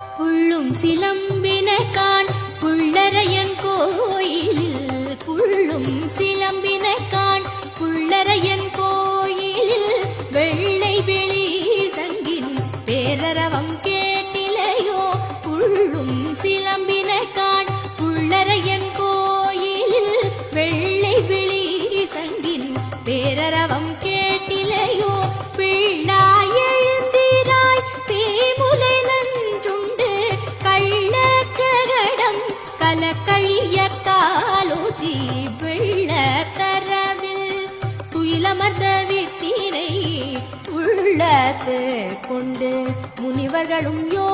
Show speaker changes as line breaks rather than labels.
புள்ளும் சிலம்பின காண் புள்ளரையன் கோயிலில் புள்ளும் சிலம்பின காண் புள்ளரையன் கோயிலில் வெள்ளை வெளி சங்கின் பேரரவம் கேட்டிலையோ புள்ளும் சிலம்பின காண் புள்ளரையன் கோயிலில் வெள்ளை வெளி சங்கின் பேரரவம் கேட்டிலையோ பிள்ளாய் எழுந்திராய் பேமுலை நன்றுண்டு கள்ளச்சகடம் கலக்கழிய காலோச்சி வெள்ள தரவில் துயிலமர்ந்த வித்தினை உள்ளத்து கொண்டு முனிவர்களும் யோ